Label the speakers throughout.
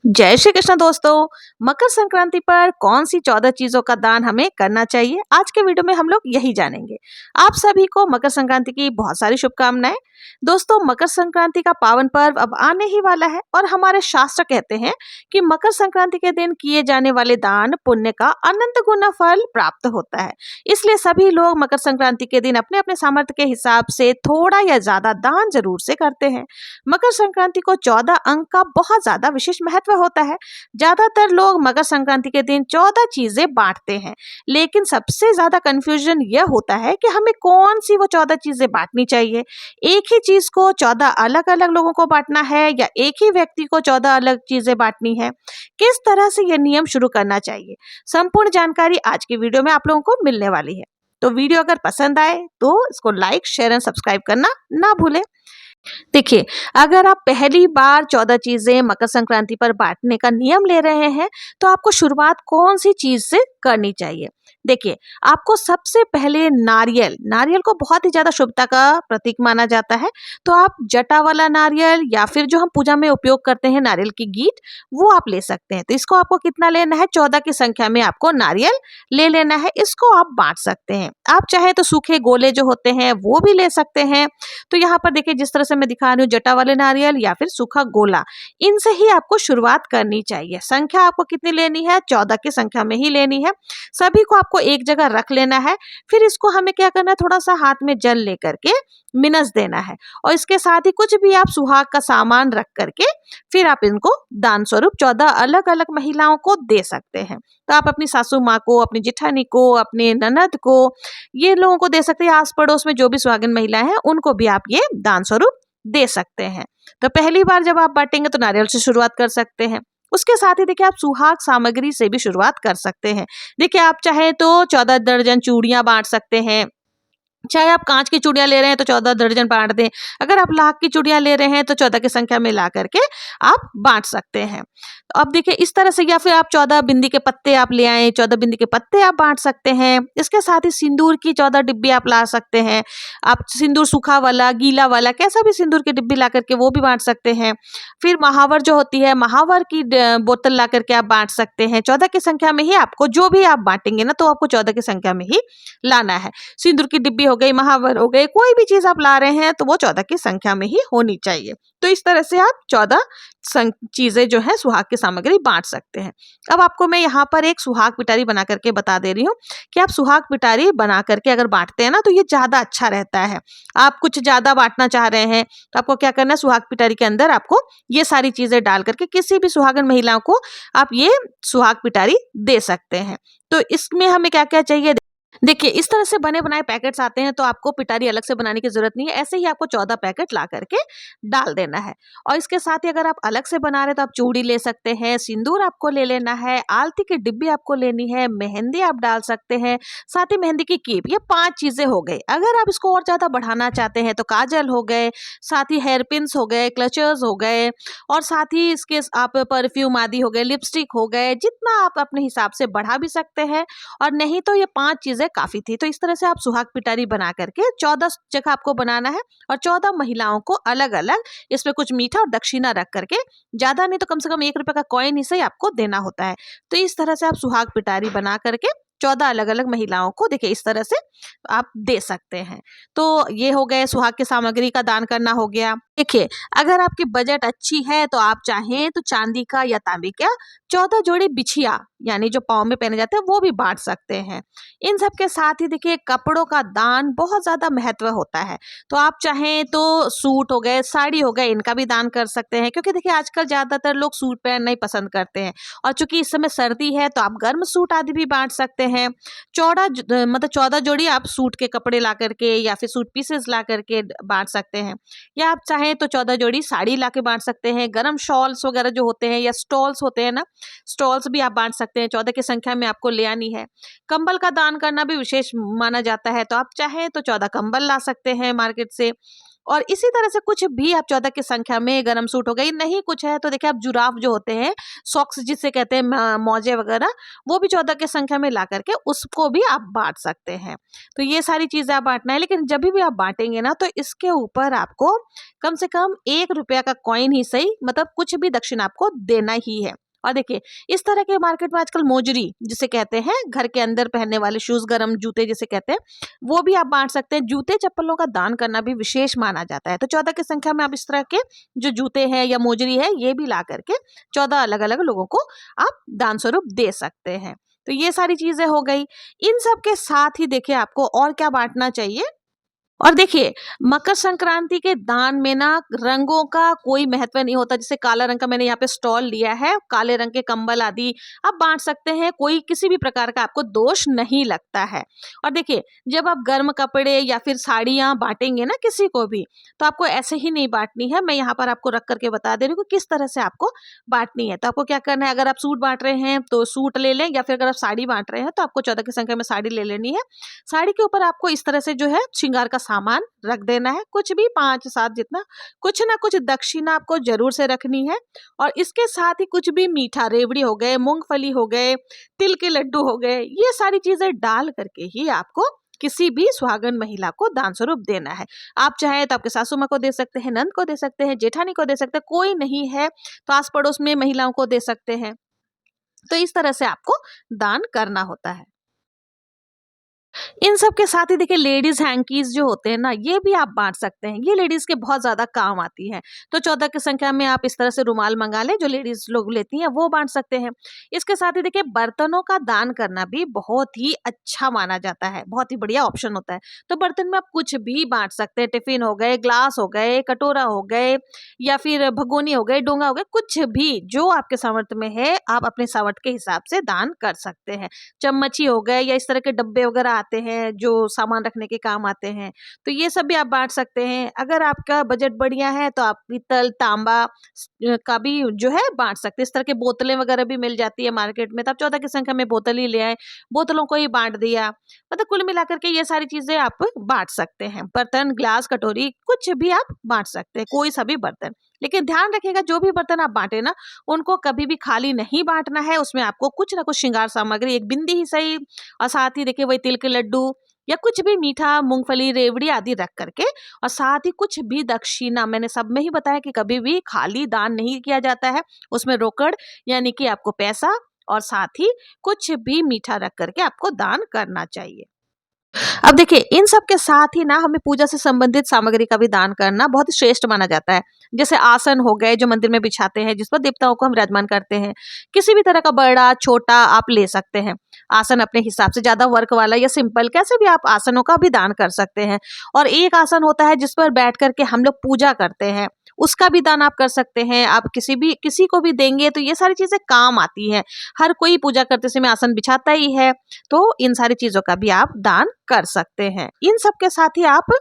Speaker 1: जय श्री कृष्ण दोस्तों। मकर संक्रांति पर कौन सी 14 चीजों का दान हमें करना चाहिए, आज के वीडियो में हम लोग यही जानेंगे। आप सभी को मकर संक्रांति की बहुत सारी शुभकामनाएं। दोस्तों, मकर संक्रांति का पावन पर्व अब आने ही वाला है और हमारे शास्त्र कहते हैं कि मकर संक्रांति के दिन किए जाने वाले दान पुण्य का अनंत गुना फल प्राप्त होता है। इसलिए सभी लोग मकर संक्रांति के दिन अपने अपने सामर्थ्य के हिसाब से थोड़ा या ज्यादा दान जरूर से करते हैं। मकर संक्रांति को 14 अंक का बहुत ज्यादा विशेष महत्व होता है। ज्यादातर लोग मकर संक्रांति के दिन 14 चीजें बांटते हैं, लेकिन सबसे ज्यादा कंफ्यूजन यह होता है कि हमें कौन सी वो 14 चीजें बांटनी चाहिए। एक ही चीज को 14 अलग अलग लोगों को बांटना है या एक ही व्यक्ति को 14 अलग चीजें बांटनी है, किस तरह से यह नियम शुरू करना चाहिए, संपूर्ण जानकारी आज की वीडियो में आप लोगों को मिलने वाली है। तो वीडियो अगर पसंद आए तो इसको लाइक, शेयर एंड सब्सक्राइब करना ना भूलें। देखिए, अगर आप पहली बार 14 चीजें मकर संक्रांति पर बांटने का नियम ले रहे हैं, तो आपको शुरुआत कौन सी चीज से करनी चाहिए। देखिए, आपको सबसे पहले नारियल को बहुत ही ज्यादा शुभता का प्रतीक माना जाता है। तो आप जटा वाला नारियल या फिर जो हम पूजा में उपयोग करते हैं नारियल की गीट, वो आप ले सकते हैं। तो इसको आपको कितना लेना है, 14 की संख्या में आपको नारियल ले लेना है। इसको आप बांट सकते हैं। आप चाहे तो सूखे गोले जो होते हैं वो भी ले सकते हैं। तो यहाँ पर देखिए, जिस तरह से मैं दिखा रही हूँ, जटा वाले नारियल या फिर सूखा गोला, इनसे ही आपको शुरुआत करनी चाहिए। संख्या आपको कितनी लेनी है, 14 की संख्या में ही लेनी है। सभी को आपको एक जगह रख लेना है। फिर इसको हमें क्या करना है, थोड़ा सा हाथ में जल लेकर के मिनस देना है और इसके साथ ही कुछ भी आप सुहाग का सामान रख करके फिर आप इनको दान स्वरूप 14 अलग अलग महिलाओं को दे सकते हैं। तो आप अपनी सासू माँ को, अपनी जिठानी को, अपने ननद को, ये लोगों को दे सकते हैं। आस पड़ोस में जो भी सुहागिन महिलाएं हैं उनको भी आप ये दान स्वरूप दे सकते हैं। तो पहली बार जब आप बांटेंगे तो नारियल से शुरुआत कर सकते हैं। उसके साथ ही देखिए, आप सुहाग सामग्री से भी शुरुआत कर सकते हैं। देखिए, आप चाहे तो 14 दर्जन चूड़ियां बांट सकते हैं। चाहे आप कांच की चूड़ियां ले रहे हैं तो 14 दर्जन बांट दें। अगर आप लाख की चूड़ियां ले रहे हैं तो 14 की संख्या में ला करके आप बांट सकते हैं। तो अब देखिए, इस तरह से, या फिर आप 14 बिंदी के पत्ते आप ले आए, 14 बिंदी के पत्ते आप बांट सकते हैं। इसके साथ ही सिंदूर की 14 डिब्बी आप ला सकते हैं। आप सिंदूर सूखा वाला, गीला वाला, कैसा भी सिंदूर की डिब्बी ला करके वो भी बांट सकते हैं। फिर महावर जो होती है, महावर की बोतल ला करके आप बांट सकते हैं। 14 की संख्या में ही आपको, जो भी आप बांटेंगे ना, तो आपको 14 की संख्या में ही लाना है। सिंदूर की डिब्बी हो गई, महावर हो गए, कोई भी चीज आप ला रहे हैं तो वो 14 की संख्या में ही होनी चाहिए। तो इस तरह से आप 14 चीजें जो है सुहाग की सामग्री बांट सकते हैं। अब आपको मैं यहाँ पर एक सुहाग पिटारी बना करके बता दे रही हूँ कि आप सुहाग पिटारी बना करके अगर बांटते हैं ना, तो ये ज्यादा अच्छा रहता है। आप कुछ ज्यादा बांटना चाह रहे हैं तो आपको क्या करना है, सुहाग पिटारी के अंदर आपको ये सारी चीजें डाल करके किसी भी सुहागन महिलाओं को आप ये सुहाग पिटारी दे सकते हैं। तो इसमें हमें क्या क्या चाहिए, देखिए, इस तरह से बने बनाए पैकेट्स आते हैं। तो आपको पिटारी अलग से बनाने की जरूरत नहीं है। ऐसे ही आपको 14 पैकेट ला करके डाल देना है। और इसके साथ ही अगर आप अलग से बना रहे हैं तो आप चूड़ी ले सकते हैं, सिंदूर आपको ले लेना है, आलती की डिब्बी आपको लेनी है, मेहंदी आप डाल सकते हैं, साथ ही मेहंदी की कीप। ये 5 चीजें हो गई। अगर आप इसको और ज्यादा बढ़ाना चाहते हैं तो काजल हो गए, साथ ही हेयर पिन्स हो गए, क्लचर्स हो गए, और साथ ही इसके आप परफ्यूम आदि हो गए, लिपस्टिक हो गए, जितना आप अपने हिसाब से बढ़ा भी सकते हैं। और नहीं तो ये 5 चीजें काफी थी। तो इस तरह से आप सुहाग पिटारी बना करके 14 जगह आपको बनाना है और 14 महिलाओं को अलग अलग इसमें कुछ मीठा और दक्षिणा रख करके, ज्यादा नहीं तो कम से कम 1 रुपए का कॉइन ही सही आपको देना होता है। तो इस तरह से आप सुहाग पिटारी बना करके 14 अलग अलग महिलाओं को, देखिए, इस तरह से आप दे सकते हैं। तो ये हो गए, सुहाग की सामग्री का दान करना हो गया। देखिए, अगर आपकी बजट अच्छी है तो आप चाहें तो चांदी का या तांबे का 14 जोड़ी बिछिया, यानी जो पाँव में पहने जाते हैं, वो भी बांट सकते हैं। इन सब के साथ ही देखिए, कपड़ों का दान बहुत ज्यादा महत्व होता है। तो आप चाहें तो सूट हो गए, साड़ी हो गए, इनका भी दान कर सकते हैं। क्योंकि देखिए, आजकल ज्यादातर लोग सूट पहनना ही पसंद करते हैं और चूंकि इस समय सर्दी है तो आप गर्म सूट आदि भी बांट सकते हैं। मतलब 14 जोड़ी आप सूट के कपड़े ला करके या फिर सूट पीसेस ला करके बांट सकते हैं। या आप चाहें तो 14 जोड़ी साड़ी ला के बांट सकते हैं। गर्म शॉल्स वगैरह जो होते हैं या स्टॉल्स होते हैं ना, स्टॉल्स भी आप बांट सकते हैं। 14 की संख्या में आपको ले आनी है। कंबल का दान करना भी विशेष माना जाता है। तो आप चाहें तो 14 कंबल ला सकते हैं मार्केट से। और इसी तरह से कुछ भी आप 14 की संख्या में, गरम सूट हो गई, नहीं कुछ है तो देखिए आप जुराफ जो होते हैं, सॉक्स जिसे कहते हैं, मोजे वगैरह, वो भी 14 की संख्या में ला करके उसको भी आप बांट सकते हैं। तो ये सारी चीजें आप बांटना है, लेकिन जब भी आप बांटेंगे ना तो इसके ऊपर आपको कम से कम 1 रुपया का कॉइन ही सही, मतलब कुछ भी दक्षिणा आपको देना ही है। और देखिए इस तरह के मार्केट में आजकल मोजरी जिसे कहते हैं, घर के अंदर पहनने वाले शूज, गरम जूते जिसे कहते हैं, वो भी आप बांट सकते हैं। जूते चप्पलों का दान करना भी विशेष माना जाता है। तो 14 की संख्या में आप इस तरह के जो जूते हैं या मोजरी है, ये भी ला करके 14 अलग अलग लोगों को आप दान स्वरूप दे सकते हैं। तो ये सारी चीजें हो गई। इन सब के साथ ही देखिए आपको और क्या बांटना चाहिए। और देखिए मकर संक्रांति के दान में ना रंगों का कोई महत्व नहीं होता। जैसे काला रंग का मैंने यहाँ पे स्टॉल लिया है, काले रंग के कंबल आदि आप बांट सकते हैं, कोई किसी भी प्रकार का आपको दोष नहीं लगता है। और देखिए जब आप गर्म कपड़े या फिर साड़ियाँ बांटेंगे ना किसी को भी, तो आपको ऐसे ही नहीं बांटनी है। मैं यहाँ पर आपको रख करके बता दे रही हूँ कि किस तरह से आपको बांटनी है। तो आपको क्या करना है, अगर आप सूट बांट रहे हैं तो सूट ले लें, या फिर अगर आप साड़ी बांट रहे हैं तो आपको 14 की संख्या में साड़ी ले लेनी है। साड़ी के ऊपर आपको इस तरह से जो है श्रृंगार का सामान रख देना है, कुछ भी 5-7 जितना, कुछ ना कुछ दक्षिणा आपको जरूर से रखनी है। और इसके साथ ही कुछ भी मीठा, रेवड़ी हो गए, मूंगफली हो गए, तिल के लड्डू हो गए, ये सारी चीजें डाल करके ही आपको किसी भी सुहागन महिला को दान स्वरूप देना है। आप चाहे तो आपके सासू माँ को दे सकते हैं, नंद को दे सकते हैं, जेठानी को दे सकते हैं, कोई नहीं है तो आस पड़ोस में महिलाओं को दे सकते हैं। तो इस तरह से आपको दान करना होता है। इन सब के साथ ही देखिए लेडीज हैंकीज जो होते हैं ना, ये भी आप बांट सकते हैं। ये लेडीज के बहुत ज्यादा काम आती हैं। तो 14 की संख्या में आप इस तरह से रुमाल मंगा लें, जो लेडीज लोग लेती हैं, वो बांट सकते हैं। इसके साथ ही देखिए बर्तनों का दान करना भी बहुत ही अच्छा माना जाता है, बहुत ही बढ़िया ऑप्शन होता है। तो बर्तन में आप कुछ भी बांट सकते हैं, टिफिन हो गए, ग्लास हो गए, कटोरा हो गए, या फिर भगोनी हो गए, डोंगा हो गए, कुछ भी जो आपके सामर्थ्य में है आप अपने सामर्थ्य के हिसाब से दान कर सकते हैं। चम्मच ही हो गए, या इस तरह के डब्बे वगैरह आते हैं जो सामान रखने के काम आते हैं, तो ये सब भी आप बांट सकते हैं। अगर आपका बजट बढ़िया है तो आप पीतल, तांबा का भी जो है बांट सकते हैं। इस तरह के बोतलें वगैरह भी मिल जाती है मार्केट में, तो आप 14 की संख्या में बोतल ही ले आए, बोतलों को ही बांट दिया। मतलब कुल मिलाकर के ये सारी चीजें आप बांट सकते हैं। बर्तन, ग्लास, कटोरी, कुछ भी आप बांट सकते हैं, कोई सा भी बर्तन। लेकिन ध्यान रखिएगा जो भी बर्तन आप बांटे ना, उनको कभी भी खाली नहीं बांटना है। उसमें आपको कुछ ना कुछ श्रृंगार सामग्री, एक बिंदी ही सही, और साथ ही देखिए वही तिल के लड्डू या कुछ भी मीठा, मूंगफली, रेवड़ी आदि रख करके, और साथ ही कुछ भी दक्षिणा, मैंने सब में ही बताया कि कभी भी खाली दान नहीं किया जाता है। उसमें रोकड़ यानी कि आपको पैसा, और साथ ही कुछ भी मीठा रख करके आपको दान करना चाहिए। अब देखिए इन सब के साथ ही ना हमें पूजा से संबंधित सामग्री का भी दान करना बहुत श्रेष्ठ माना जाता है। जैसे आसन हो गए जो मंदिर में बिछाते हैं, जिस पर देवताओं को हम विराजमान करते हैं। किसी भी तरह का बड़ा छोटा आप ले सकते हैं आसन अपने हिसाब से, ज्यादा वर्क वाला या सिंपल, कैसे भी आप आसनों का भी दान कर सकते हैं। और एक आसन होता है जिस पर बैठ करके हम लोग पूजा करते हैं, उसका भी दान आप कर सकते हैं। आप किसी को भी देंगे तो ये सारी चीजें काम आती हैं। हर कोई पूजा करते समय आसन बिछाता ही है, तो इन सारी चीजों का भी आप दान कर सकते हैं। इन सब के साथ ही आप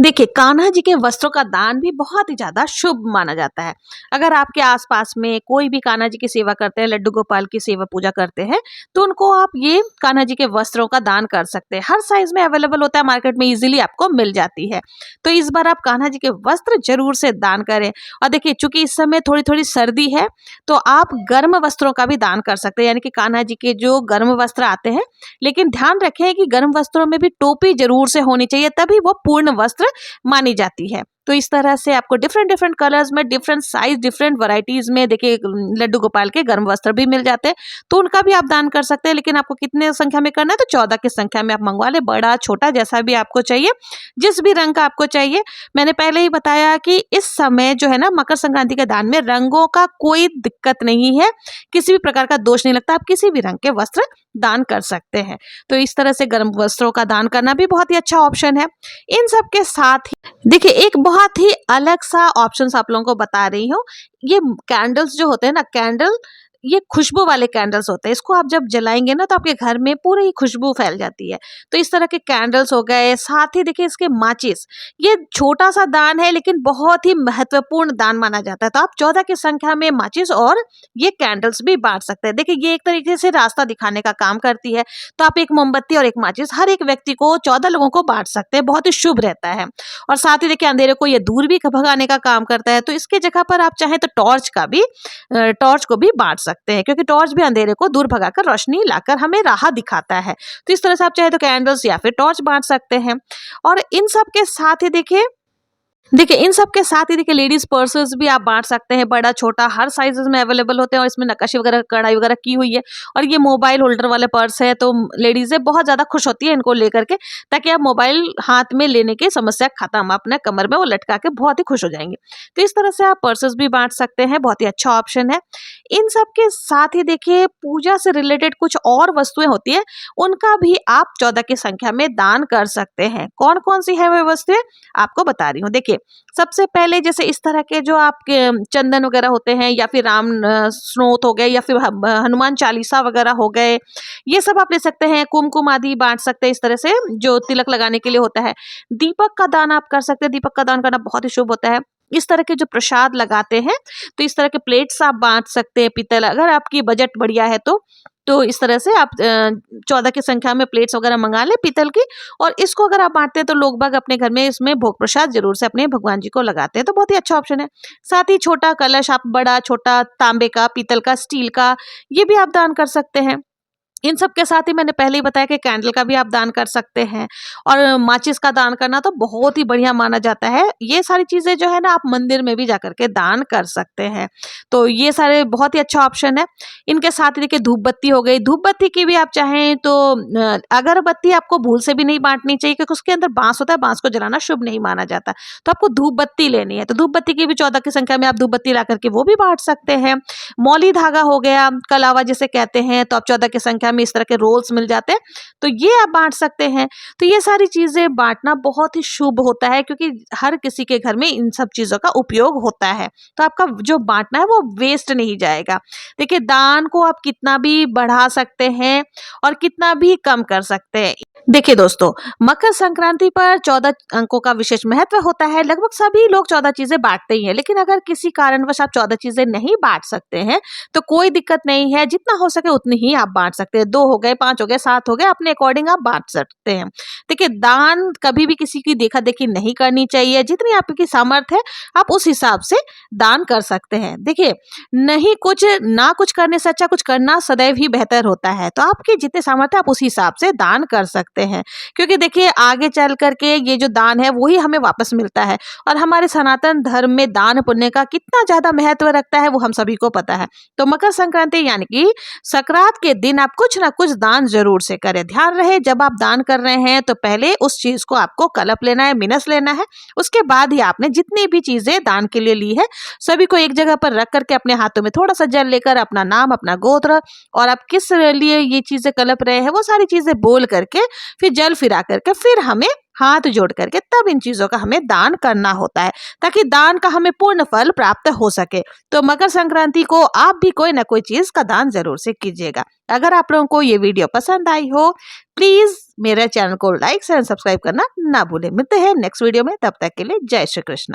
Speaker 1: देखिए कान्हा जी के वस्त्रों का दान भी बहुत ही ज्यादा शुभ माना जाता है। अगर आपके आसपास में कोई भी कान्हा जी की सेवा करते हैं, लड्डू गोपाल की सेवा पूजा करते हैं, तो उनको आप ये कान्हा जी के वस्त्रों का दान कर सकते हैं। हर साइज में अवेलेबल होता है, मार्केट में इजीली आपको मिल जाती है। तो इस बार आप कान्हा जी के वस्त्र जरूर से दान करें। और देखिए चूंकि इस समय थोड़ी थोड़ी सर्दी है, तो आप गर्म वस्त्रों का भी दान कर सकते हैं, यानी कि कान्हा जी के जो गर्म वस्त्र आते हैं। लेकिन ध्यान रखें कि गर्म वस्त्रों में भी टोपी जरूर से होनी चाहिए, तभी वो पूर्ण वस्त्र मानी जाती है। तो इस तरह से आपको डिफरेंट डिफरेंट कलर्स में, डिफरेंट साइज, डिफरेंट वैरायटीज में देखिए लड्डू गोपाल के गर्म वस्त्र भी मिल जाते हैं, तो उनका भी आप दान कर सकते हैं। लेकिन आपको कितने संख्या में करना है, तो 14 की संख्या में आप मंगवा ले, बड़ा छोटा जैसा भी आपको चाहिए, जिस भी रंग का आपको चाहिए। मैंने पहले ही बताया कि इस समय जो है ना मकर संक्रांति के दान में रंगों का कोई दिक्कत नहीं है, किसी भी प्रकार का दोष नहीं लगता, आप किसी भी रंग के वस्त्र दान कर सकते हैं। तो इस तरह से गर्म वस्त्रों का दान करना भी बहुत ही अच्छा ऑप्शन है। इन सब के साथ ही देखिए एक बहुत ही अलग सा ऑप्शन आप लोगों को बता रही हूँ। ये कैंडल्स जो होते हैं ना, कैंडल, ये खुशबू वाले कैंडल्स होते हैं, इसको आप जब जलाएंगे ना तो आपके घर में पूरी खुशबू फैल जाती है। तो इस तरह के कैंडल्स हो गए, साथ ही देखिए इसके माचिस, ये छोटा सा दान है लेकिन बहुत ही महत्वपूर्ण दान माना जाता है। तो आप 14 की संख्या में माचिस और ये कैंडल्स भी बांट सकते हैं। देखिए ये एक तरीके से रास्ता दिखाने का काम करती है। तो आप एक मोमबत्ती और एक माचिस हर एक व्यक्ति को 14 लोगों को बांट सकते हैं, बहुत ही शुभ रहता है। और साथ ही देखिए अंधेरे को ये दूर भी भगाने का काम करता है। तो इसके जगह पर आप चाहें तो टॉर्च को भी बांट सकते हैं, क्योंकि टॉर्च भी अंधेरे को दूर भगाकर रोशनी लाकर हमें राह दिखाता है। तो इस तरह से आप चाहे तो कैंडल्स या फिर टॉर्च बांट सकते हैं। और इन सब के साथ ही देखिए इन सब के साथ ही देखिए लेडीज पर्सेस भी आप बांट सकते हैं, बड़ा छोटा हर साइजेस में अवेलेबल होते हैं। और इसमें नक्काशी वगैरह कढ़ाई वगैरह की हुई है। और ये मोबाइल होल्डर वाले पर्स है, तो लेडीजें बहुत ज्यादा खुश होती है इनको लेकर के, ताकि आप मोबाइल हाथ में लेने की समस्या खत्म, अपने कमर में वो लटका के बहुत ही खुश हो जाएंगे। तो इस तरह से आप पर्सेस भी बांट सकते हैं, बहुत ही अच्छा ऑप्शन है। इन सब के साथ ही देखिए पूजा से रिलेटेड कुछ और वस्तुएं होती है, उनका भी आप 14 की संख्या में दान कर सकते हैं। कौन कौन सी है वो वस्तुएं आपको बता रही हूँ। देखिए सबसे पहले जैसे इस तरह के जो आपके चंदन वगैरह होते हैं, या फिर राम स्रोत हो गए, या फिर हनुमान चालीसा वगैरह हो गए, ये सब आप ले सकते हैं। कुमकुम आदि बांट सकते हैं, इस तरह से जो तिलक लगाने के लिए होता है। दीपक का दान आप कर सकते हैं, दीपक का दान करना बहुत ही शुभ होता है। इस तरह के जो प्रसाद लगाते हैं, तो इस तरह के प्लेट्स आप बांट सकते हैं पीतल, अगर आपकी बजट बढ़िया है तो इस तरह से आप 14 की संख्या में प्लेट्स वगैरह मंगा ले पीतल की। और इसको अगर आप बांटते हैं तो लोग बाग अपने घर में इसमें भोग प्रसाद जरूर से अपने भगवान जी को लगाते हैं, तो बहुत ही अच्छा ऑप्शन है। साथ ही छोटा कलश आप बड़ा छोटा तांबे का, पीतल का, स्टील का, ये भी आप दान कर सकते हैं। इन सब के साथ ही मैंने पहले ही बताया कि कैंडल का भी आप दान कर सकते हैं। और माचिस का दान करना तो बहुत ही बढ़िया माना जाता है। ये सारी चीजें जो है ना आप मंदिर में भी जाकर के दान कर सकते हैं। तो ये सारे बहुत ही अच्छा ऑप्शन है। इनके साथ ही देखिए धूप बत्ती हो गई, धूप बत्ती की भी आप चाहें तो अगरबत्ती आपको भूल से भी नहीं बांटनी चाहिए, क्योंकि उसके अंदर बांस होता है, बांस को जलाना शुभ नहीं माना जाता। तो आपको धूप बत्ती लेनी है, तो धूप बत्ती की भी 14 की संख्या में आप धूप बत्ती ला करके वो भी बांट सकते हैं। मौली धागा हो गया, कलावा जिसे कहते हैं, तो आप 14 की संख्या में इस तरह के रोल्स मिल जाते हैं, तो ये आप बांट सकते हैं। तो ये सारी चीजें बांटना बहुत ही शुभ होता है, क्योंकि हर किसी के घर में इन सब चीजों का उपयोग होता है। तो आपका जो बांटना है वो वेस्ट नहीं जाएगा। देखिए दान को आप कितना भी बढ़ा सकते हैं और कितना भी कम कर सकते हैं। देखिए दोस्तों, मकर संक्रांति पर 14 अंकों का विशेष महत्व होता है। लगभग सभी लोग 14 चीजें बांटते ही हैं, लेकिन अगर किसी कारणवश आप 14 चीजें नहीं बांट सकते हैं तो कोई दिक्कत नहीं है, जितना हो सके उतनी ही आप बांट सकते हैं। 2 हो गए, 5 हो गए, 7 हो गए, अपने अकॉर्डिंग आप बांट सकते हैं। देखिए दान कभी भी किसी की देखा देखी नहीं करनी चाहिए, जितनी आपकी सामर्थ्य है आप उस हिसाब से दान कर सकते हैं। देखिए नहीं कुछ ना कुछ करने से अच्छा कुछ करना सदैव ही बेहतर होता है। तो आपके जितने सामर्थ्य आप उस हिसाब से दान कर सकते हैं, क्योंकि देखिए आगे चल करके ये जो दान है वही हमें वापस मिलता है। और हमारे सनातन धर्म में दान पुण्य का कितना ज्यादा महत्व रखता है वो हम सभी को पता है। तो मकर संक्रांति यानी कि संक्रांत के दिन आप कुछ ना कुछ दान जरूर से करें। ध्यान रहे जब आप दान कर रहे हैं तो पहले उस चीज को आपको कलप लेना है, मिनस लेना है। उसके बाद ही आपने जितनी भी चीजें दान के लिए ली है सभी को एक जगह पर रख करके अपने हाथों में थोड़ा सा जल लेकर अपना नाम, अपना गोत्र और आप किस लिए ये चीजें कलप रहे हैं वो सारी चीजें बोल करके फिर जल फिरा करके फिर हमें हाथ जोड़ करके तब इन चीजों का हमें दान करना होता है, ताकि दान का हमें पूर्ण फल प्राप्त हो सके। तो मकर संक्रांति को आप भी कोई ना कोई चीज का दान जरूर से कीजिएगा। अगर आप लोगों को ये वीडियो पसंद आई हो प्लीज मेरे चैनल को लाइक एंड सब्सक्राइब करना ना भूलें। मिलते हैं नेक्स्ट वीडियो में, तब तक के लिए जय श्री कृष्ण।